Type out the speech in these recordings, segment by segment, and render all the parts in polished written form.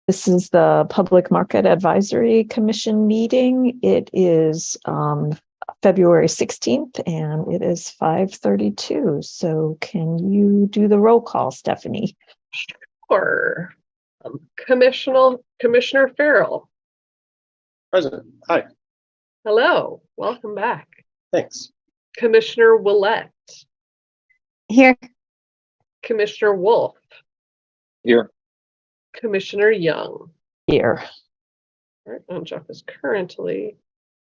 This is the Public Market Advisory Commission meeting. It is February 16th and it is 5:32. So can you do the roll call, Stephanie? Sure. Commissioner Farrell. Present. Hi. Hello. Welcome back. Thanks. Commissioner Willett. Here. Commissioner Wolf. Here. Commissioner Young. Here. All right, and Jeff is currently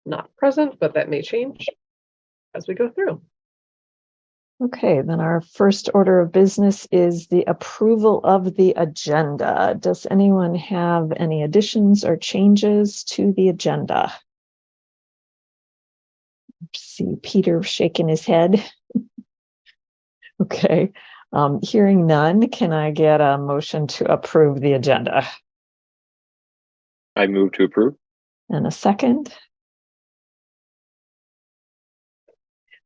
not present, but that may change as we go through. Okay, then our first order of business is the approval of the agenda. Does anyone have any additions or changes to the agenda? See Peter shaking his head. Okay, hearing none, can I get a motion to approve the agenda? I move to approve. And a second?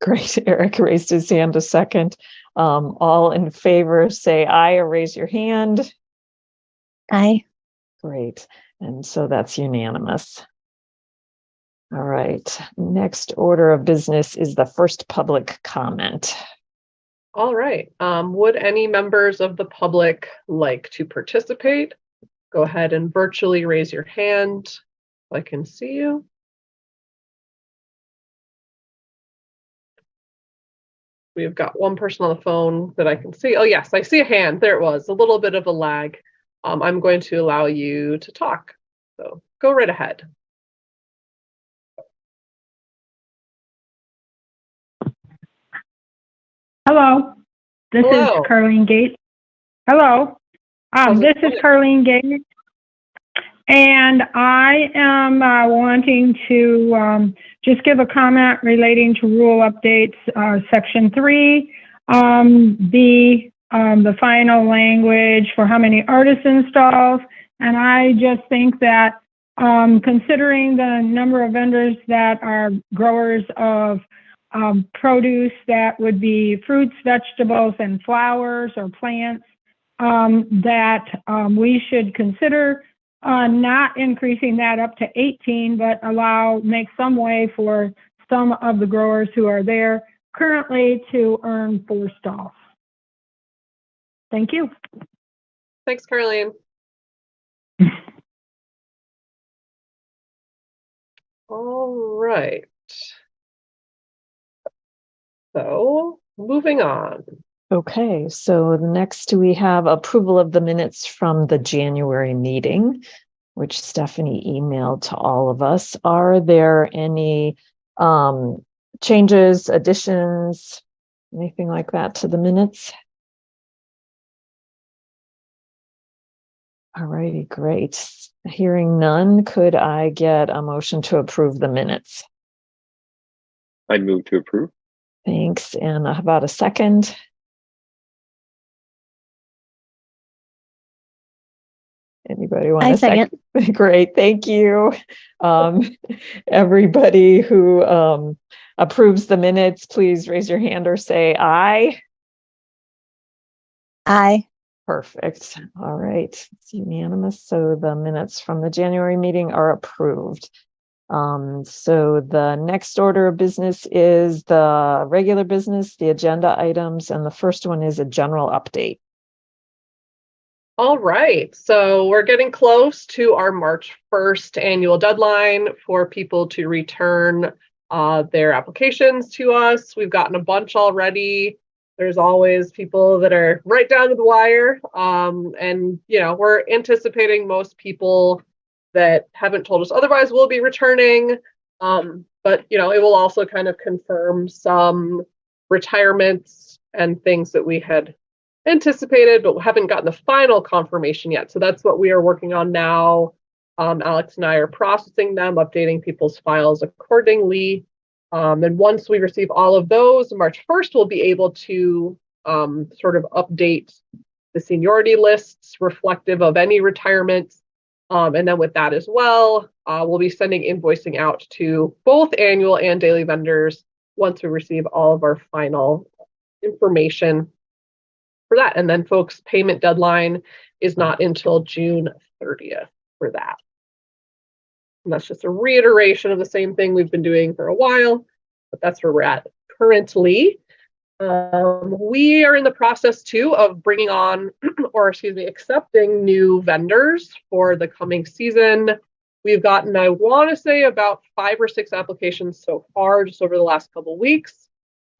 Great, Eric raised his hand a second. All in favor say aye or raise your hand. Aye. Great, and so that's unanimous. All right, next order of business is the first public comment. All right. Would any members of the public like to participate? Go ahead and virtually raise your hand so I can see you. We've got one person on the phone that I can see. Oh, yes, I see a hand. There it was. A little bit of a lag. I'm going to allow you to talk. So go right ahead. Hello, this Hello. is Carlene Gates. Hello, this is Carlene Gates, and I am wanting to just give a comment relating to rule updates, section 3, the final language for how many artist installs, and I just think that considering the number of vendors that are growers of produce that would be fruits, vegetables, and flowers or plants, that we should consider not increasing that up to 18, but make some way for some of the growers who are there currently to earn 4 stalls. Thank you. Thanks, Caroline. All right. So moving on. Okay, so next we have approval of the minutes from the January meeting, which Stephanie emailed to all of us. Are there any changes, additions, anything like that to the minutes? All righty, great. Hearing none, could I get a motion to approve the minutes? I move to approve. Thanks. And how about a second? Anybody want I a second? Great, thank you. Everybody who approves the minutes, please raise your hand or say aye. Aye. Perfect. All right, it's unanimous. So the minutes from the January meeting are approved. So the next order of business is the regular business, the agenda items, and the first one is a general update. All right, so we're getting close to our March 1st annual deadline for people to return their applications to us. We've gotten a bunch already. There's always people that are right down to the wire. And, you know, we're anticipating most people that haven't told us otherwise will be returning. But, you know, it will also kind of confirm some retirements and things that we had anticipated, but haven't gotten the final confirmation yet. So that's what we are working on now. Alex and I are processing them, updating people's files accordingly. And once we receive all of those, March 1st, we'll be able to sort of update the seniority lists reflective of any retirements. And then with that as well, we'll be sending invoicing out to both annual and daily vendors once we receive all of our final information for that. And then folks, payment deadline is not until June 30th for that. And that's just a reiteration of the same thing we've been doing for a while, but that's where we're at currently. We are in the process too of bringing on, or excuse me, accepting new vendors for the coming season. We've gotten, I want to say, about 5 or 6 applications so far, just over the last couple of weeks.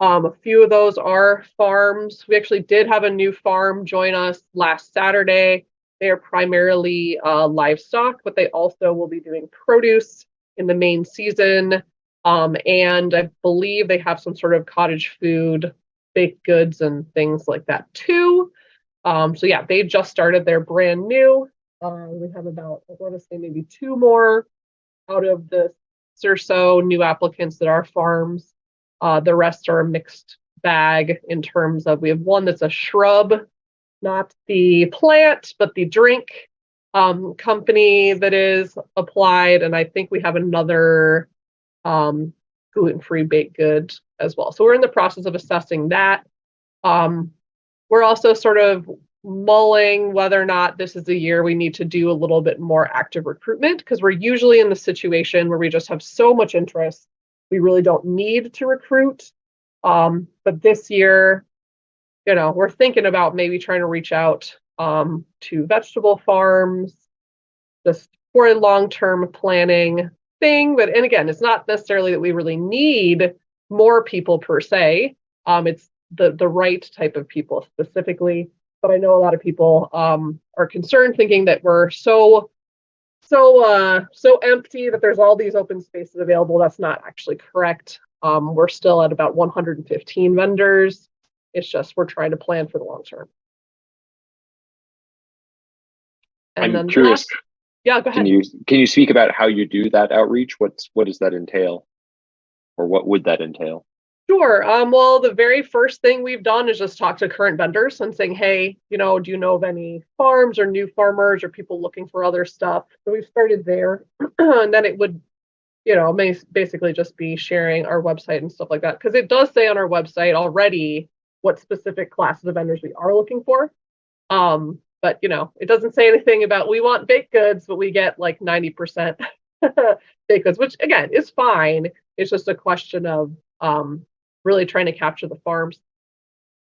A few of those are farms. We actually did have a new farm join us last Saturday. They are primarily livestock, but they also will be doing produce in the main season. And I believe they have some sort of cottage food, baked goods, and things like that too. So yeah, they just started. They're brand new. We have about, I want to say, maybe 2 more out of the 6 or so new applicants that are farms. The rest are a mixed bag in terms of, we have one that's a shrub, not the plant, but the drink company that is applied. And I think we have another gluten-free baked good as well. So we're in the process of assessing that. We're also sort of mulling whether or not this is a year we need to do a little bit more active recruitment, because we're usually in the situation where we just have so much interest, we really don't need to recruit. But this year, we're thinking about maybe trying to reach out to vegetable farms just for a long-term planning thing. But, and again, it's not necessarily that we really need more people per se. It's the right type of people specifically. But I know a lot of people are concerned, thinking that we're so empty, that there's all these open spaces available. That's not actually correct. We're still at about 115 vendors. It's just we're trying to plan for the long term. And I'm curious. Yeah, go ahead. Can you speak about how you do that outreach? What does that entail, or what would that entail? Sure. Well, the very first thing we've done is just talk to current vendors and saying, hey, do you know of any farms or new farmers or people looking for other stuff? So we've started there. And then it would, basically just be sharing our website and stuff like that. Because it does say on our website already what specific classes of vendors we are looking for. But, it doesn't say anything about we want baked goods, but we get like 90% baked goods, which again is fine. It's just a question of really trying to capture the farms.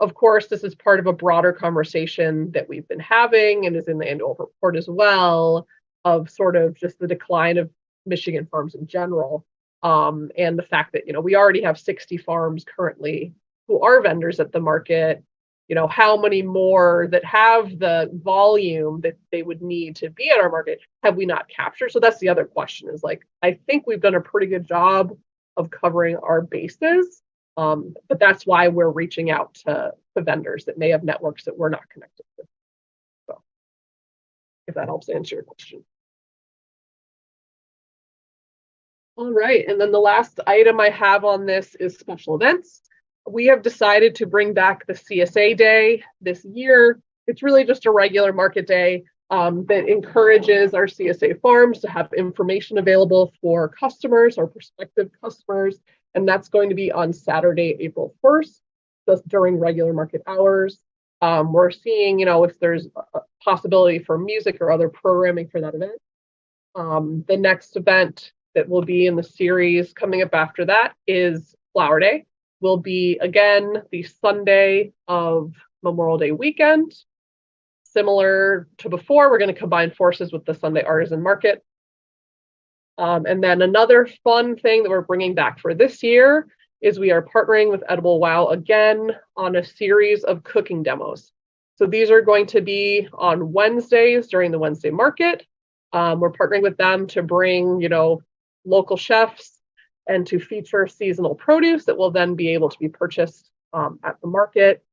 Of course, this is part of a broader conversation that we've been having and is in the annual report as well, of sort of just the decline of Michigan farms in general. And the fact that, we already have 60 farms currently who are vendors at the market. How many more that have the volume that they would need to be at our market have we not captured? So that's the other question, is like, I think we've done a pretty good job of covering our bases. But that's why we're reaching out to vendors that may have networks that we're not connected with. So if that helps answer your question. All right, and then the last item I have on this is special events. We have decided to bring back the CSA Day this year. It's really just a regular market day that encourages our CSA farms to have information available for customers or prospective customers. And that's going to be on Saturday, April 1st, just during regular market hours. We're seeing, if there's a possibility for music or other programming for that event. The next event that will be in the series coming up after that is Flower Day. Will be, again, the Sunday of Memorial Day weekend. Similar to before, we're going to combine forces with the Sunday Artisan Market. And then another fun thing that we're bringing back for this year is we are partnering with Edible Wow again on a series of cooking demos. So these are going to be on Wednesdays during the Wednesday market. We're partnering with them to bring, local chefs and to feature seasonal produce that will then be able to be purchased at the market.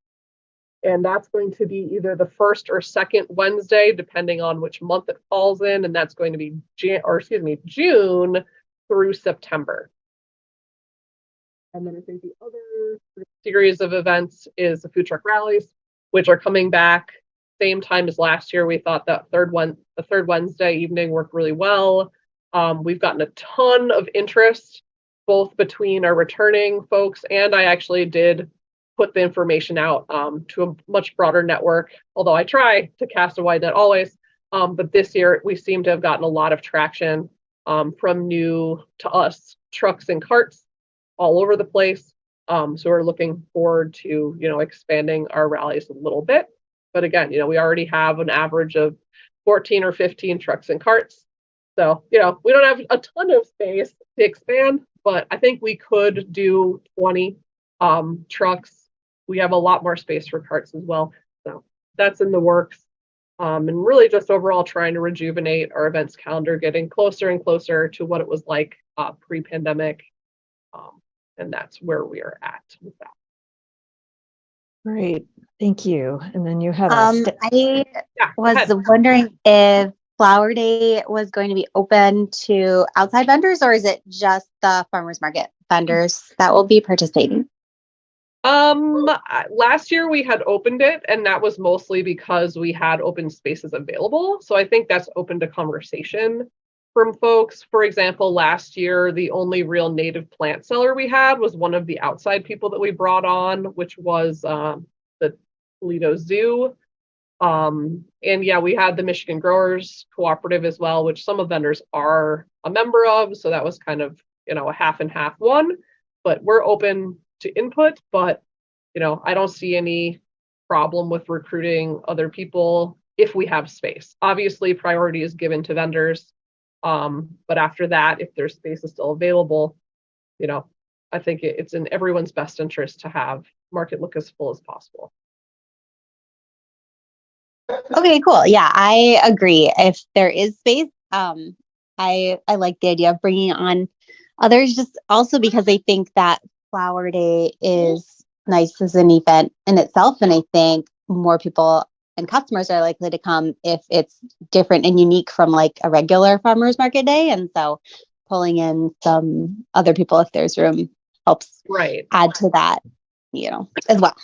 And that's going to be either the first or second Wednesday, depending on which month it falls in. And that's going to be June through September. And then I think the other series of events is the food truck rallies, which are coming back same time as last year. We thought that the third Wednesday evening worked really well. We've gotten a ton of interest, both between our returning folks, and I actually did put the information out to a much broader network, although I try to cast a wide net always. But this year we seem to have gotten a lot of traction from new to us trucks and carts all over the place. So we're looking forward to, expanding our rallies a little bit. But again, we already have an average of 14 or 15 trucks and carts. So, we don't have a ton of space to expand, but I think we could do 20 trucks. We have a lot more space for carts as well. So that's in the works. And really just overall trying to rejuvenate our events calendar, getting closer and closer to what it was like pre-pandemic. And that's where we are at with that. Great, thank you. And then you had a I Yeah, go was ahead. wondering if Flower Day was going to be open to outside vendors, or is it just the farmers market vendors that will be participating? Last year we had opened it, and that was mostly because we had open spaces available. So I think that's open to conversation from folks. For example, last year, the only real native plant seller we had was one of the outside people that we brought on, which was the Toledo Zoo. And yeah, we had the Michigan Growers Cooperative as well, which some of vendors are a member of. So that was kind of, a half and half one, but we're open to input, but I don't see any problem with recruiting other people if we have space. Obviously, priority is given to vendors. But after that, if their space is still available, I think it's in everyone's best interest to have market look as full as possible. Okay, cool. Yeah, I agree. If there is space, I like the idea of bringing on others, just also because I think that Flower Day is nice as an event in itself, and I think more people and customers are likely to come if it's different and unique from like a regular farmers market day. And so pulling in some other people, if there's room, helps add to that, as well.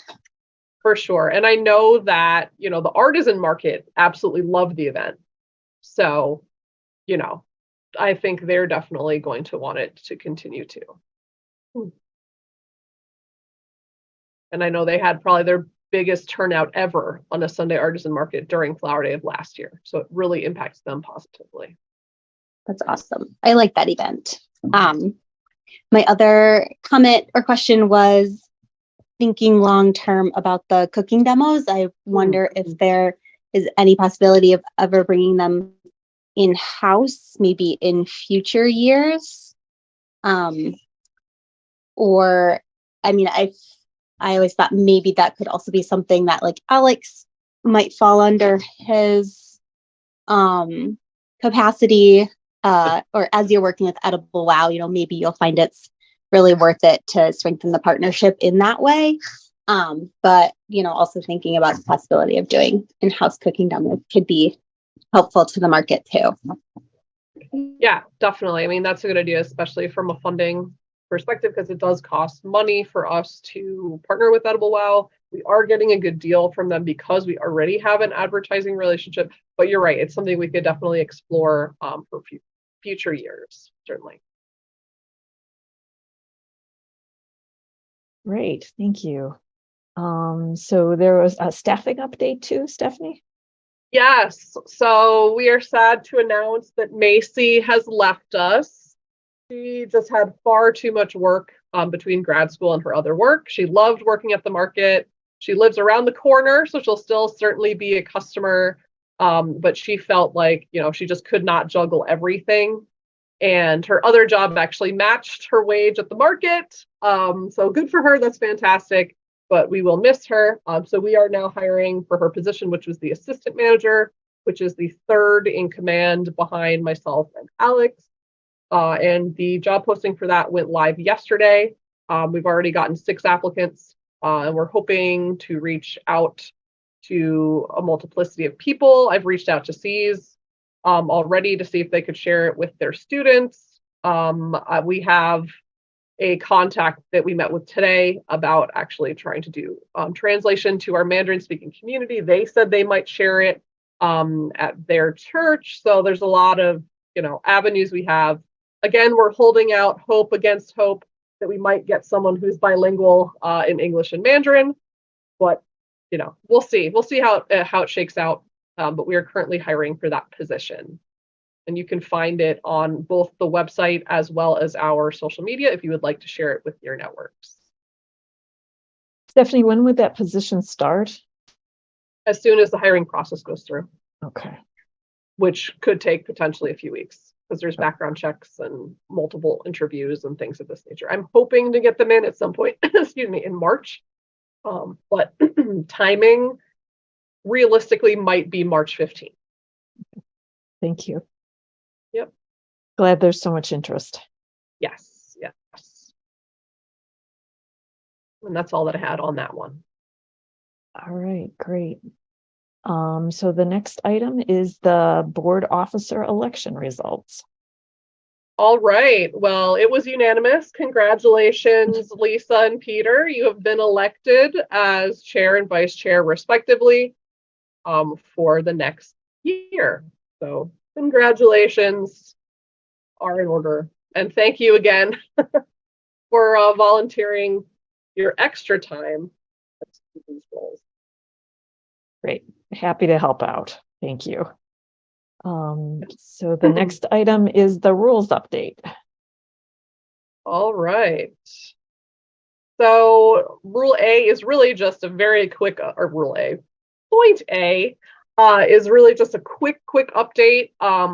For sure. And I know that, the artisan market absolutely loved the event. So, I think they're definitely going to want it to continue to. And I know they had probably their biggest turnout ever on a Sunday artisan market during Flower Day of last year. So it really impacts them positively. That's awesome. I like that event. My other comment or question was thinking long-term about the cooking demos. I wonder if there is any possibility of ever bringing them in-house, maybe in future years. Or, I mean, I always thought maybe that could also be something that like Alex might fall under his capacity, or as you're working with Edible Wow, maybe you'll find it's really worth it to strengthen the partnership in that way. But, also thinking about the possibility of doing in-house cooking demos could be helpful to the market too. Yeah, definitely. I mean, that's a good idea, especially from a funding perspective, because it does cost money for us to partner with Edible Wow. We are getting a good deal from them because we already have an advertising relationship. But you're right, it's something we could definitely explore for future years, certainly. Great, thank you. So there was a staffing update too, Stephanie? Yes, so we are sad to announce that Macy has left us. She just had far too much work between grad school and her other work. She loved working at the market. She lives around the corner, so she'll still certainly be a customer. But she felt like, she just could not juggle everything. And her other job actually matched her wage at the market. So good for her. That's fantastic. But we will miss her. So we are now hiring for her position, which was the assistant manager, which is the third in command behind myself and Alex. And the job posting for that went live yesterday. We've already gotten 6 applicants, and we're hoping to reach out to a multiplicity of people. I've reached out to C's already to see if they could share it with their students. We have a contact that we met with today about actually trying to do translation to our Mandarin speaking community. They said they might share it at their church. So there's a lot of, avenues we have. Again, we're holding out hope against hope that we might get someone who's bilingual in English and Mandarin, but we'll see. We'll see how it shakes out. But we are currently hiring for that position. And you can find it on both the website as well as our social media if you would like to share it with your networks. Stephanie, when would that position start? As soon as the hiring process goes through, Okay. which could take potentially a few weeks because there's background checks and multiple interviews and things of this nature. I'm hoping to get them in at some point, excuse me, in March. But timing realistically might be March 15th. Thank you. Yep. Glad there's so much interest. Yes. And that's all that I had on that one. All right, great. So the next item is the board officer election results. All right. Well, it was unanimous. Congratulations, Lisa and Peter. You have been elected as chair and vice chair, respectively, for the next year. So congratulations are in order. And thank you again for volunteering your extra time to these roles. Great. Happy to help out. Thank you. So the next item is the rules update. All right. So rule A is really just a very quick, or rule A, point A is really just a quick update.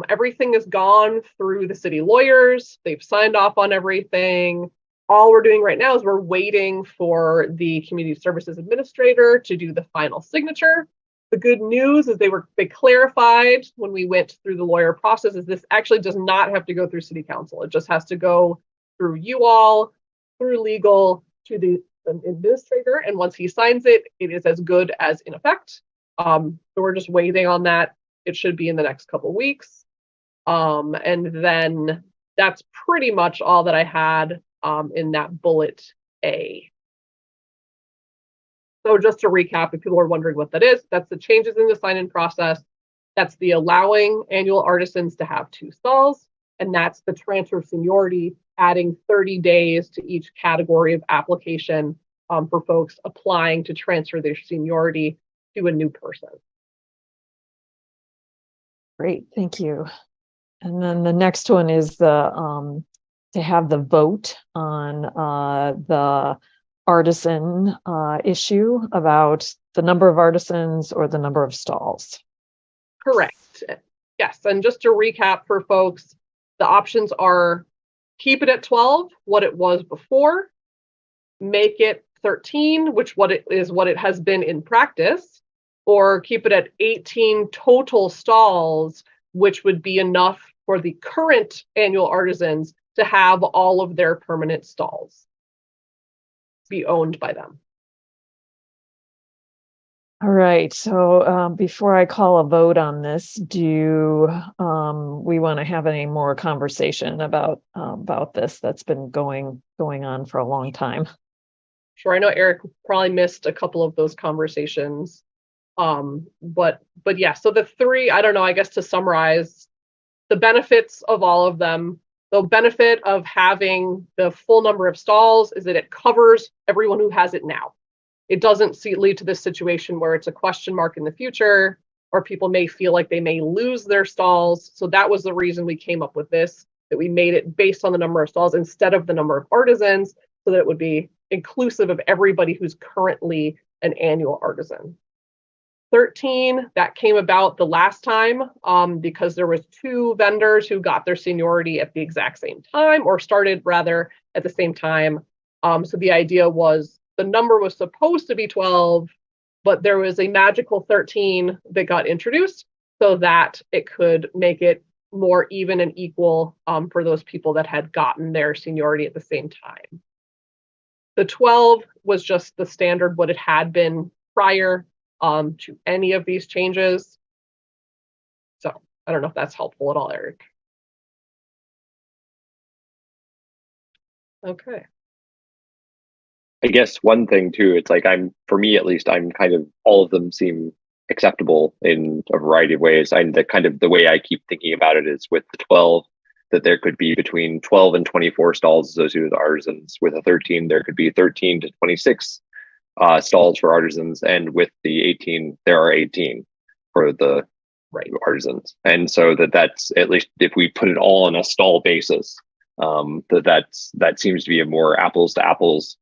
Everything is gone through the city lawyers. They've signed off on everything. All we're doing right now is we're waiting for the community services administrator to do the final signature. The good news is they clarified when we went through the lawyer process is this actually does not have to go through city council. It just has to go through you all, through legal, to the administrator. And once he signs it, it is as good as in effect. So we're just waiting on that. It should be in the next couple of weeks. And then that's pretty much all that I had in that bullet A. So just to recap, if people are wondering what that is, that's the changes in the sign-in process. That's the allowing annual artisans to have 2 stalls. And that's the transfer of seniority, adding 30 days to each category of application for folks applying to transfer their seniority to a new person. Great, thank you. And then the next one is the to have the vote on the artisan issue about the number of artisans or the number of stalls. Correct. Yes. And just to recap for folks, the options are keep it at 12, what it was before, make it 13, which what it has been in practice, or keep it at 18 total stalls, which would be enough for the current annual artisans to have all of their permanent stalls be owned by them. All right, so before I call a vote on this, do we want to have any more conversation about this that's been going on for a long time? Sure, I know Eric probably missed a couple of those conversations, but yeah. So the 3, I don't know. I guess to summarize, the benefits of all of them. The benefit of having the full number of stalls is that it covers everyone who has it now. It doesn't lead to this situation where it's a question mark in the future, or people may feel like they may lose their stalls. So that was the reason we came up with this, that we made it based on the number of stalls instead of the number of artisans, so that it would be inclusive of everybody who's currently an annual artisan. 13, that came about the last time because there was 2 vendors who got their seniority at the exact same time, or started rather at the same time. So the idea was the number was supposed to be 12, but there was a magical 13 that got introduced so that it could make it more even and equal for those people that had gotten their seniority at the same time. The 12 was just the standard, what it had been prior to any of these changes. So I don't know if that's helpful at all, Eric. Okay. I guess one thing too, it's like for me at least, I'm kind of, all of them seem acceptable in a variety of ways. I'm the way I keep thinking about it is with the 12, that there could be between 12 and 24 stalls associated with artisans. With a 13, there could be 13 to 26 stalls for artisans, and with the 18, there are 18 for the artisans. And so that's at least if we put it all on a stall basis, that seems to be a more apples to apples,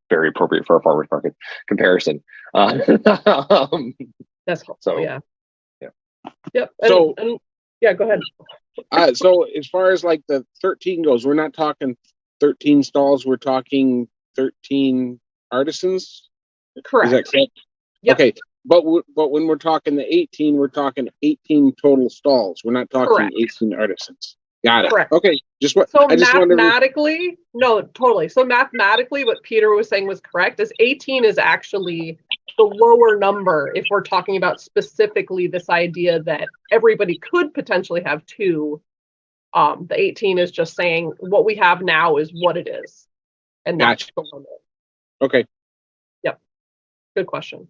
very appropriate for a farmers market comparison. That's helpful. So, yeah. yeah. Yep. So- yeah, go ahead. So as far as like the 13 goes, we're not talking 13 stalls, we're talking 13 artisans. Correct. Is that correct? Yep. Okay, but when we're talking the 18, we're talking 18 total stalls. We're not talking Correct. 18 artisans. Got it. Correct. Okay, just what So I just wanted to. mathematically, no, totally. So mathematically, what Peter was saying was correct. Is 18 is actually the lower number if we're talking about specifically this idea that everybody could potentially have two. The 18 is just saying what we have now is what it is, and that's Gotcha. the limit. Okay. Yep. Good question.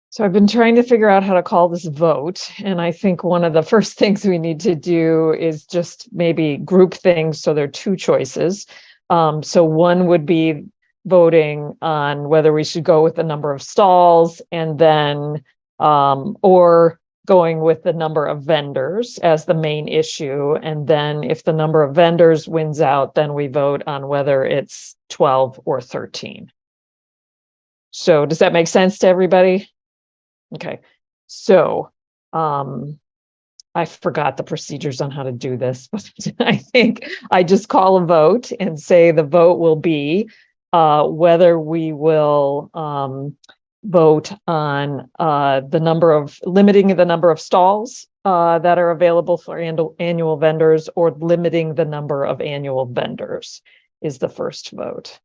So I've been trying to figure out how to call this vote. And I think one of the first things we need to do is just maybe group things so there are two choices. So one would be voting on whether we should go with the number of stalls, and then or going with the number of vendors as the main issue. And then if the number of vendors wins out, then we vote on whether it's 12 or 13. So does that make sense to everybody? Okay, so I forgot the procedures on how to do this, but I think I just call a vote and say the vote will be whether we will vote on limiting the number of stalls that are available for annual vendors, or limiting the number of annual vendors is the first vote.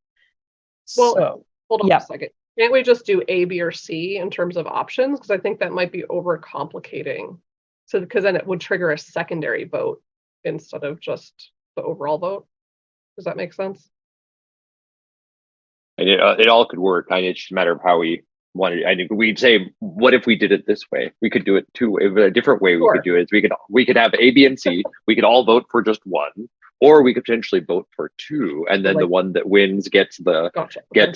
Well, So, hold on yeah. a second. Can't we just do A, B, or C in terms of options? Because I think that might be overcomplicating. So, because then it would trigger a secondary vote instead of just the overall vote. Does that make sense? And it all could work. It's just a matter of how we want it. I think we'd say, what if we did it this way? We could do it two ways. A different way we Sure. could do it is we could have A, B, and C. We could all vote for just one, or we could potentially vote for two, and then the one that wins gets the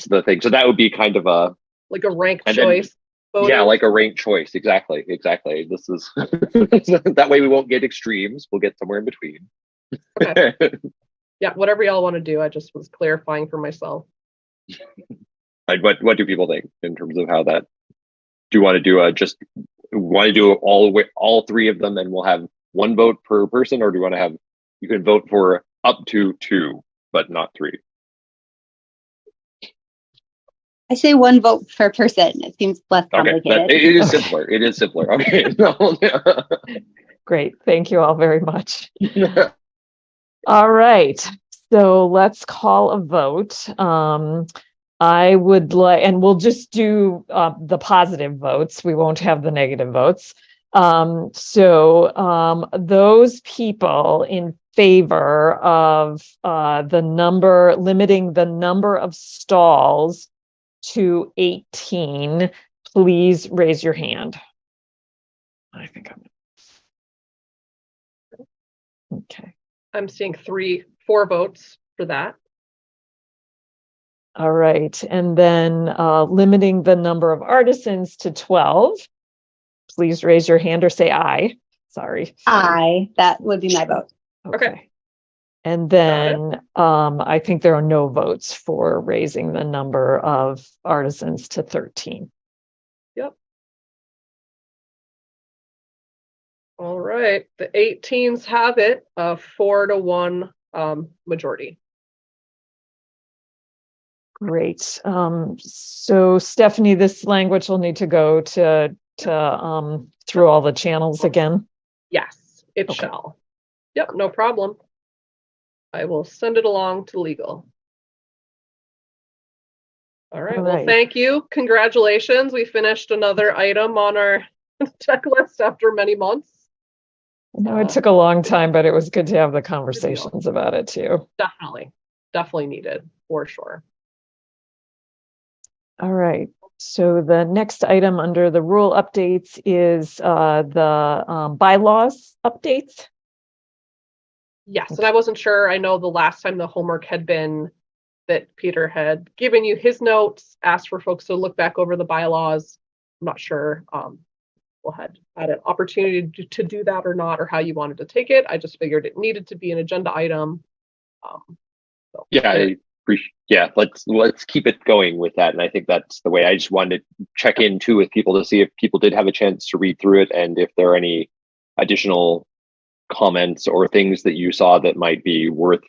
the thing. So that would be kind of a like a ranked and then- choice. voting. Yeah, like a ranked choice. Exactly. This is that way we won't get extremes. We'll get somewhere in between. Okay. Yeah, whatever y'all want to do. I just was clarifying for myself. And what do people think in terms of how that? Do you want to do all three of them, and we'll have one vote per person, or do you want to have you can vote for up to two, but not three? I say one vote per person. It seems less Okay, complicated. it is Okay. simpler. It is simpler. Okay. Great, thank you all very much. All right, so let's call a vote. I would like, and we'll just do the positive votes. We won't have the negative votes. So those people in favor of limiting the number of stalls to 18, please raise your hand. I think okay. I'm seeing 4 votes for that. All right, and then limiting the number of artisans to 12. Please raise your hand or say aye. Sorry. That would be my vote. Okay. And then I think there are no votes for raising the number of artisans to 13. Yep. All right. The 18s have it, 4-1 majority. Great. So Stephanie, this language will need to go to through all the channels again. Yes, it Okay. shall. Yep, no problem. I will send it along to legal. All right. All Well, right. thank you. Congratulations. We finished another item on our checklist after many months. I know it took a long time, but it was good to have the conversations about it too. Definitely needed for sure. All right. So the next item under the rule updates is the bylaws updates. Yes, and I wasn't sure. I know the last time the homework had been that Peter had given you his notes, asked for folks to look back over the bylaws. I'm not sure we'll had an opportunity to do that or not, or how you wanted to take it. I just figured it needed to be an agenda item. So Yeah, I appreciate. Yeah, let's keep it going with that, and I think that's the way. I just wanted to check in too with people to see if people did have a chance to read through it, and if there are any additional comments or things that you saw that might be worth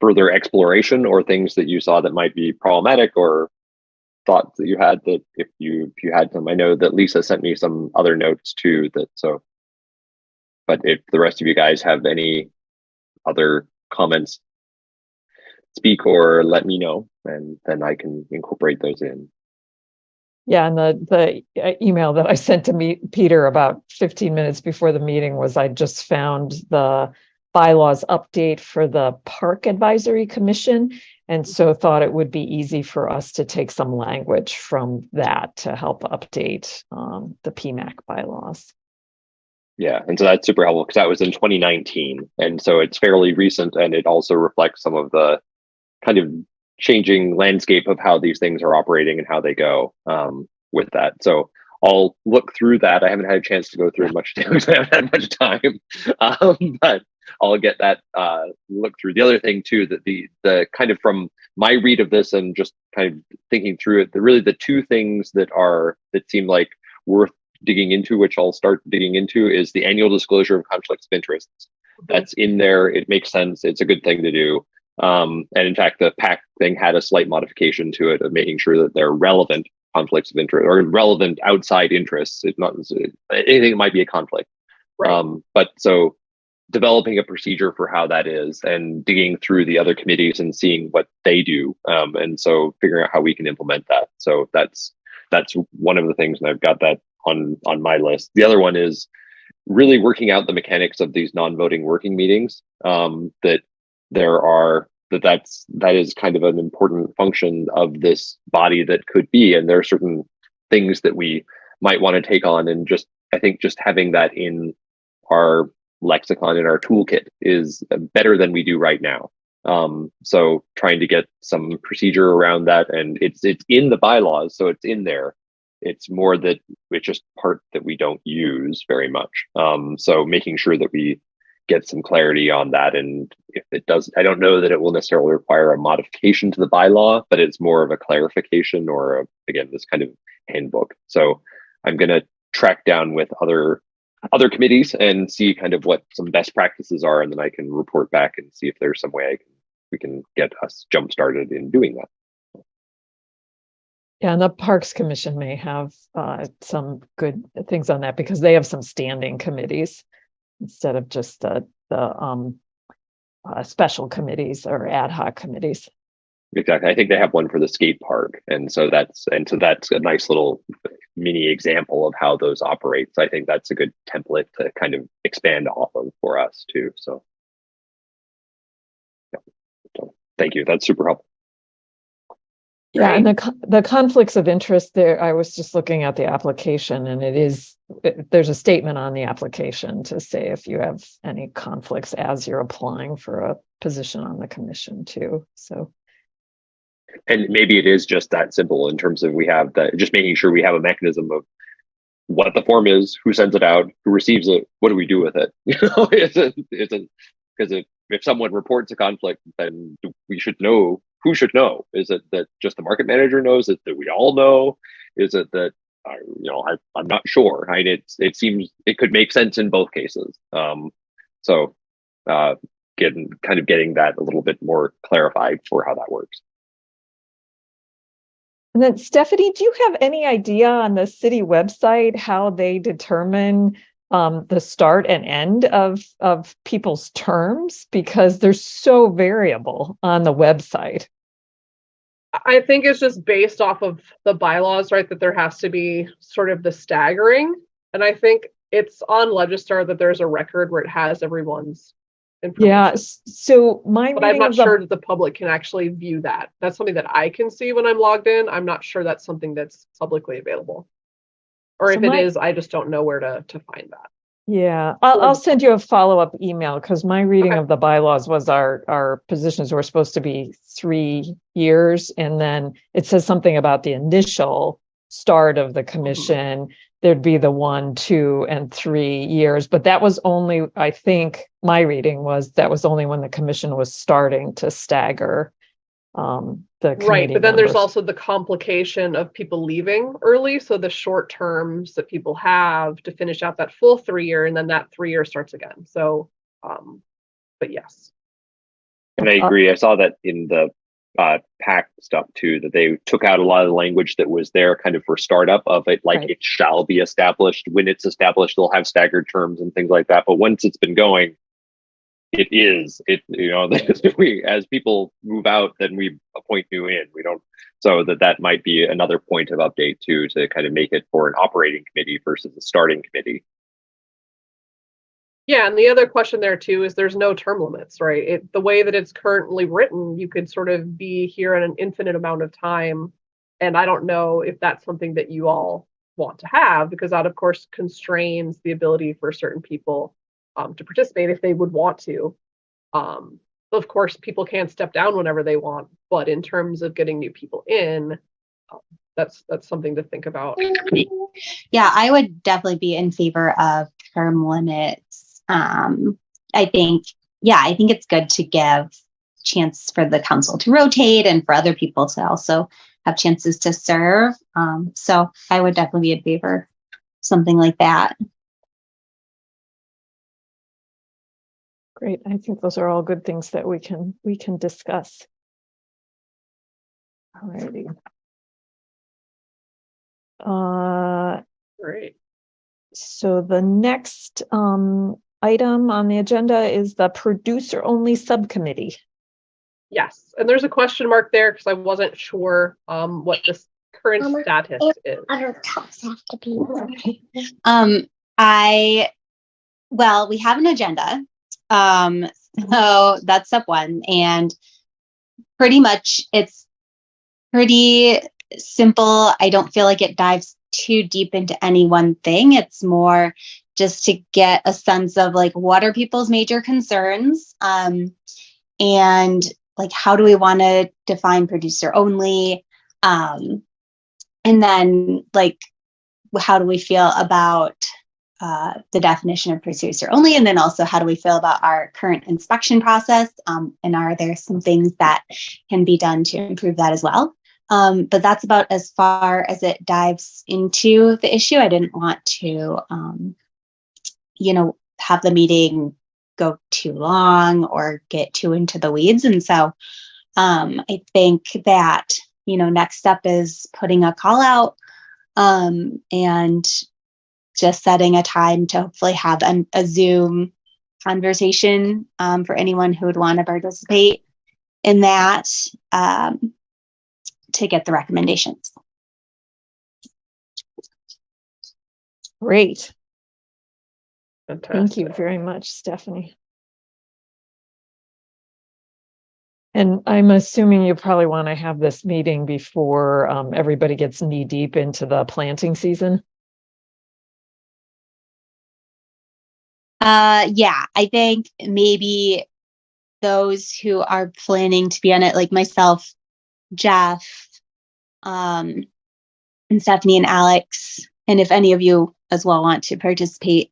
further exploration, or things that you saw that might be problematic, or thoughts that you had that if you had them. I know that Lisa sent me some other notes too. That so, but if the rest of you guys have any other comments, speak or let me know, and then I can incorporate those in. Yeah, and the email that I sent to Peter about 15 minutes before the meeting was I just found the bylaws update for the Park Advisory Commission, and so thought it would be easy for us to take some language from that to help update the PMAC bylaws. Yeah, and so that's super helpful because that was in 2019, and so it's fairly recent, and it also reflects some of the kind of changing landscape of how these things are operating and how they go with that. So I'll look through that. I haven't had a chance to go through much because I haven't had much time, but I'll get that look through. The other thing too, that the kind of from my read of this and just kind of thinking through it, really the two things that seem like worth digging into, which I'll start digging into, is the annual disclosure of conflicts of interests. That's in there. It makes sense. It's a good thing to do. And in fact, the PAC thing had a slight modification to it of making sure that they're relevant conflicts of interest or relevant outside interests. It's not anything that might be a conflict. right. But so developing a procedure for how that is and digging through the other committees and seeing what they do. And so figuring out how we can implement that. So that's one of the things, and I've got that on my list. The other one is really working out the mechanics of these non-voting working meetings. That is kind of an important function of this body that could be, and there are certain things that we might want to take on, and just I think just having that in our lexicon, in our toolkit, is better than we do right now. So trying to get some procedure around that, and it's in the bylaws, so it's in there. It's more that it's just part that we don't use very much. So making sure that we get some clarity on that, and if it does, I don't know that it will necessarily require a modification to the bylaw, but it's more of a clarification or again, this kind of handbook. So I'm going to track down with other committees and see kind of what some best practices are, and then I can report back and see if there's some way we can get us jump started in doing that. Yeah, and the Parks Commission may have some good things on that because they have some standing committees instead of just the special committees or ad hoc committees. Exactly. I think they have one for the skate park, and so that's a nice little mini example of how those operate. So I think that's a good template to kind of expand off of for us too. So, yeah. So thank you. That's super helpful. Yeah, and the conflicts of interest there, I was just looking at the application, and there's a statement on the application to say if you have any conflicts as you're applying for a position on the commission too. So, and maybe it is just that simple in terms of just making sure we have a mechanism of what the form is, who sends it out, who receives it, what do we do with it? Because if someone reports a conflict, then we should know. Who should know? Is it that just the market manager knows? Is it that we all know? Is it that I'm not sure. It seems it could make sense in both cases. So getting that a little bit more clarified for how that works. and then Stephanie, do you have any idea on the city website how they determine the start and end of people's terms, because they're so variable on the website? I think it's just based off of the bylaws, right? That there has to be sort of the staggering. And I think it's on Legistar that there's a record where it has everyone's information. Yeah. So but I'm not sure that the public can actually view that. That's something that I can see when I'm logged in. I'm not sure that's something that's publicly available. Or if it is, I just don't know where to find that. Yeah, I'll send you a follow-up email because my reading Okay. of the bylaws was our positions were supposed to be 3 years. And then it says something about the initial start of the commission. There'd be the 1, 2, and 3 years. But that was only, I think, my reading was that was only when the commission was starting to stagger the Right, committee but then there's members. also the complication of people leaving early, so the short terms that people have to finish out that full 3 year, and then that 3 year starts again. So, but yes. And I agree. I saw that in the PAC stuff too, that they took out a lot of the language that was there kind of for startup of it, like Right. it shall be established. When it's established, they'll have staggered terms and things like that. But once it's been going, it is. It, you know, we, as people move out, then we appoint new in. We don't. So that might be another point of update too, to kind of make it for an operating committee versus a starting committee. Yeah, and the other question there too is there's no term limits, right? The way that it's currently written, you could sort of be here in an infinite amount of time. And I don't know if that's something that you all want to have, because that of course constrains the ability for certain people to participate if they would want to. Of course, people can step down whenever they want, but in terms of getting new people in, that's something to think about. Yeah, I would definitely be in favor of term limits. I think it's good to give chance for the council to rotate and for other people to also have chances to serve. So I would definitely be in favor of something like that. Great. I think those are all good things that we can discuss. All righty. Great. So the next item on the agenda is the producer only subcommittee. Yes, and there's a question mark there because I wasn't sure what the current status is. Other tops have to be. We have an agenda. So that's step one, and pretty much it's pretty simple. I don't feel like it dives too deep into any one thing. It's more just to get a sense of like what are people's major concerns, and like how do we want to define producer only, and then like how do we feel about the definition of producer only, and then also how do we feel about our current inspection process, and are there some things that can be done to improve that as well. But that's about as far as it dives into the issue. I didn't want to have the meeting go too long or get too into the weeds, and so I think that next step is putting a call out, and just setting a time to hopefully have a Zoom conversation for anyone who would want to participate in that, to get the recommendations. Great. Fantastic. Thank you very much, Stephanie. And I'm assuming you probably want to have this meeting before everybody gets knee deep into the planting season. Yeah, I think maybe those who are planning to be on it, like myself, Jeff, and Stephanie and Alex, and if any of you as well want to participate,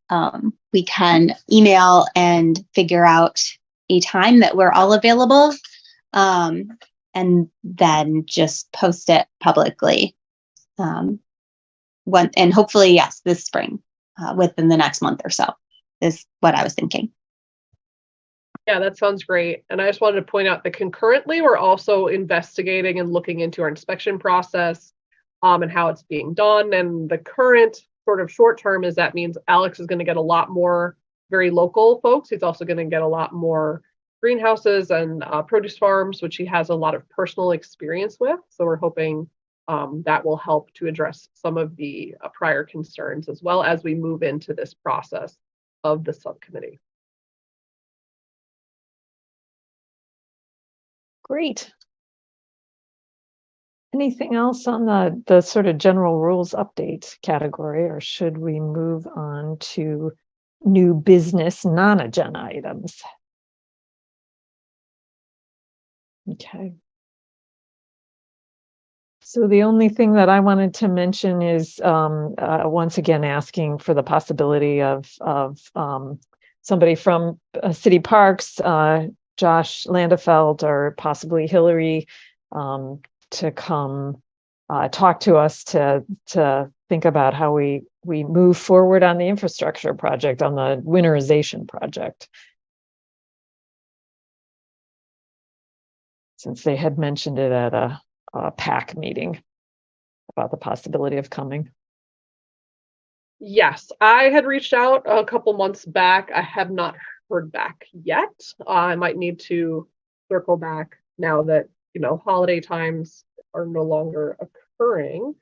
we can email and figure out a time that we're all available, and then just post it publicly. And hopefully, yes, this spring, within the next month or so, is what I was thinking. Yeah, that sounds great. And I just wanted to point out that concurrently, we're also investigating and looking into our inspection process, and how it's being done. And the current sort of short term is that means Alex is going to get a lot more very local folks. He's also going to get a lot more greenhouses and produce farms, which he has a lot of personal experience with. So we're hoping that will help to address some of the prior concerns as well as we move into this process of the subcommittee. Great. Anything else on the sort of general rules update category, or should we move on to new business non-agenda items? Okay. So the only thing that I wanted to mention is once again asking for the possibility of somebody from City Parks, Josh Landefeld, or possibly Hillary, to come talk to us to think about how we move forward on the infrastructure project, on the winterization project. Since they had mentioned it at a PAC meeting about the possibility of coming. Yes, I had reached out a couple months back. I have not heard back yet. I might need to circle back now that, holiday times are no longer occurring.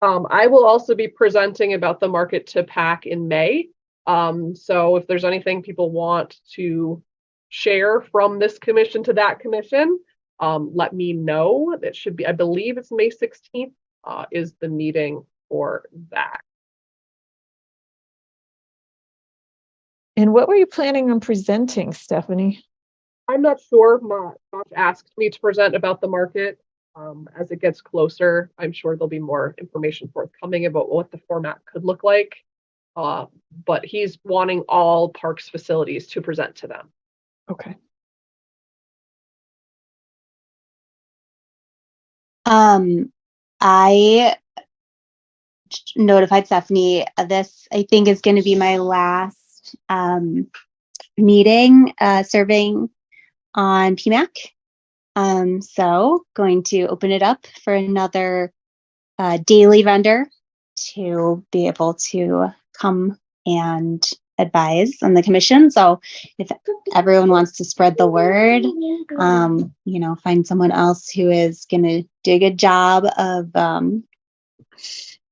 I will also be presenting about the market to PAC in May. So if there's anything people want to share from this commission to that commission, let me know. It should be, I believe it's May 16th is the meeting for that. And what were you planning on presenting, Stephanie? I'm not sure. Josh asked me to present about the market. As it gets closer, I'm sure there'll be more information forthcoming about what the format could look like. But he's wanting all parks facilities to present to them. Okay. I notified Stephanie this, I think, is going to be my last meeting serving on PMAC. So going to open it up for another daily vendor to be able to come and advise on the commission. So if everyone wants to spread the word, find someone else who is going to do a good job of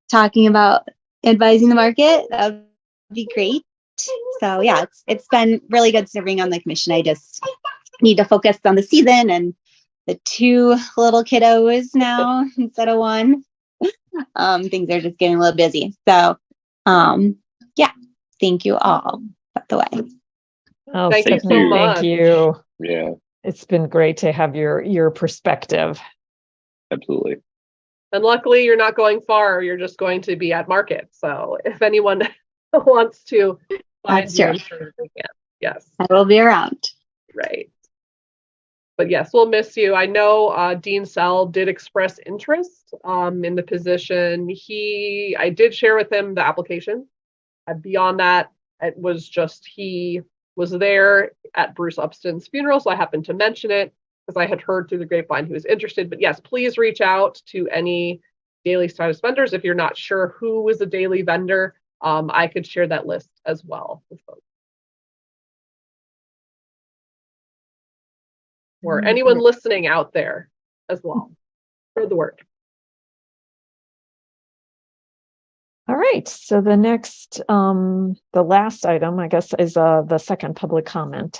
talking about advising the market, that would be great. So yeah, it's been really good serving on the commission. I just need to focus on the season and the 2 little kiddos now instead of 1. Things are just getting a little busy. So yeah, thank you all, by the way. Oh, Thank you Stephanie, so much. thank you. Yeah, It's been great to have your perspective. absolutely. And luckily, you're not going far. You're just going to be at market. So if anyone wants to find That's you, true. I'm sure they can. Yes. I will be around. Right. But yes, we'll miss you. I know Dean Sell did express interest in the position. I did share with him the application. Beyond that, it was just he was there at Bruce Upston's funeral, so I happened to mention it because I had heard through the grapevine he was interested. But yes, please reach out to any daily status vendors. If you're not sure who is a daily vendor, I could share that list as well with folks. Or anyone listening out there as well. Spread the word. All right. So the next, the last item, I guess, is the second public comment.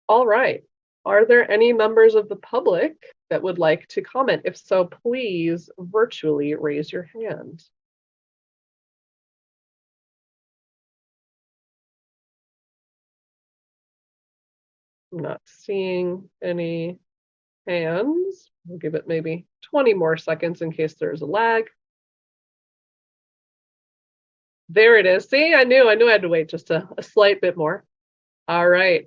All right. Are there any members of the public that would like to comment? If so, please virtually raise your hand. I'm not seeing any hands. We'll give it maybe 20 more seconds in case there's a lag. There it is. See, I knew I had to wait just a slight bit more. All right.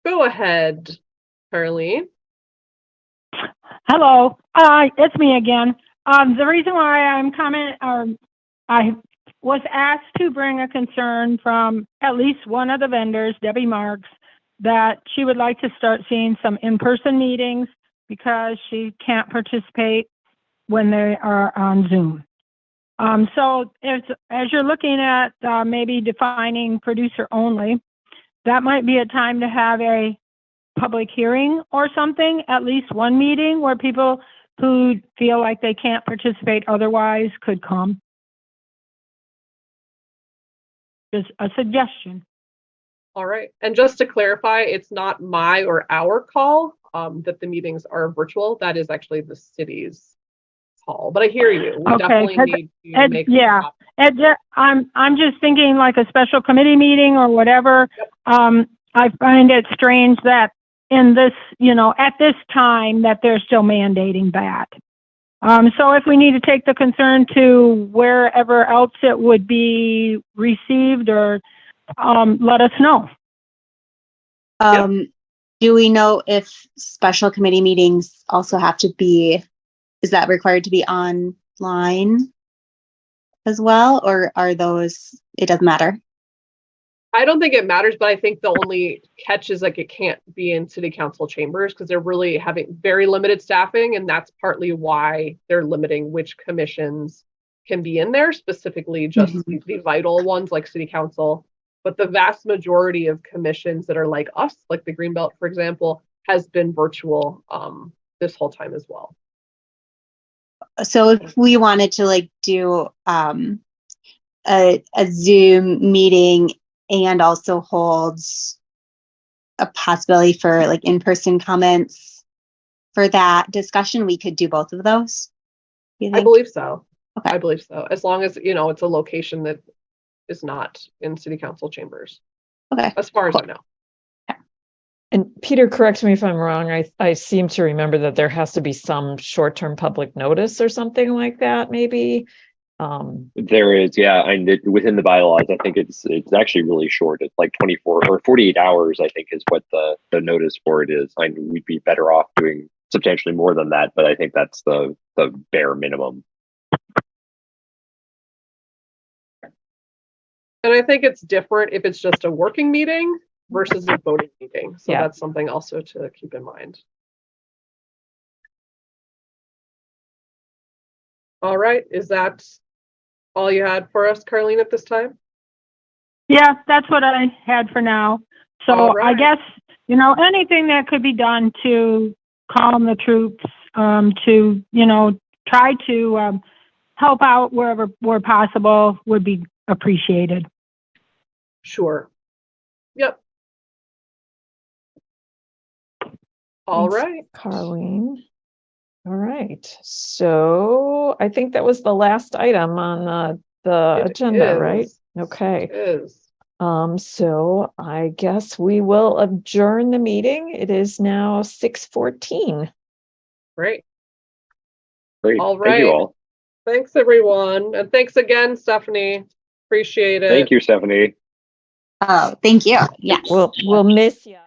Go ahead, Carleen. Hello, it's me again. The reason why I'm commenting, I was asked to bring a concern from at least one of the vendors, Debbie Marks, that she would like to start seeing some in-person meetings because she can't participate when they are on Zoom. So as you're looking at maybe defining producer only, that might be a time to have a public hearing or something, at least one meeting where people who feel like they can't participate otherwise could come. Just a suggestion. All right. And just to clarify, it's not my or our call that the meetings are virtual. That is actually the city's call. But I hear you. We Okay, definitely need to make yeah, I'm just thinking like a special committee meeting or whatever. I find it strange that in this, at this time that they're still mandating that. So if we need to take the concern to wherever else it would be received, or let us know. Do we know if special committee meetings also have to be, is that required to be online as well, or are those, it doesn't matter? I don't think it matters, but I think the only catch is like it can't be in city council chambers because they're really having very limited staffing, and that's partly why they're limiting which commissions can be in there, specifically just the vital ones like city council. But the vast majority of commissions that are like us, like the Greenbelt, for example, has been virtual this whole time as well. So if we wanted to like do a Zoom meeting and also hold a possibility for like in-person comments for that discussion, we could do both of those? I believe so. Okay. I believe so. As long as, it's a location that is not in city council chambers. Okay. As far as I know. And Peter, correct me if I'm wrong. I seem to remember that there has to be some short-term public notice or something like that, maybe. There is, yeah, and within the bylaws, I think it's actually really short. It's like 24 or 48 hours, I think, is what the notice for it is. I mean, we'd be better off doing substantially more than that, but I think that's the bare minimum. And I think it's different if it's just a working meeting versus a voting meeting. So Yeah. that's something also to keep in mind. All right. Is that all you had for us, Carlene, at this time? Yeah, that's what I had for now. So All right. I guess, anything that could be done to calm the troops, to, try to help out where possible would be appreciated. Sure. Yep. All Thanks, right. Carlene. All right. So I think that was the last item on the It agenda, is. right? Okay. It is. So I guess we will adjourn the meeting. It is now 6:14. Great. Great. All Thank you right. all. Thanks, everyone. And thanks again, Stephanie. Appreciate it. Thank you, Stephanie. Oh, thank you. Yeah. We'll miss you.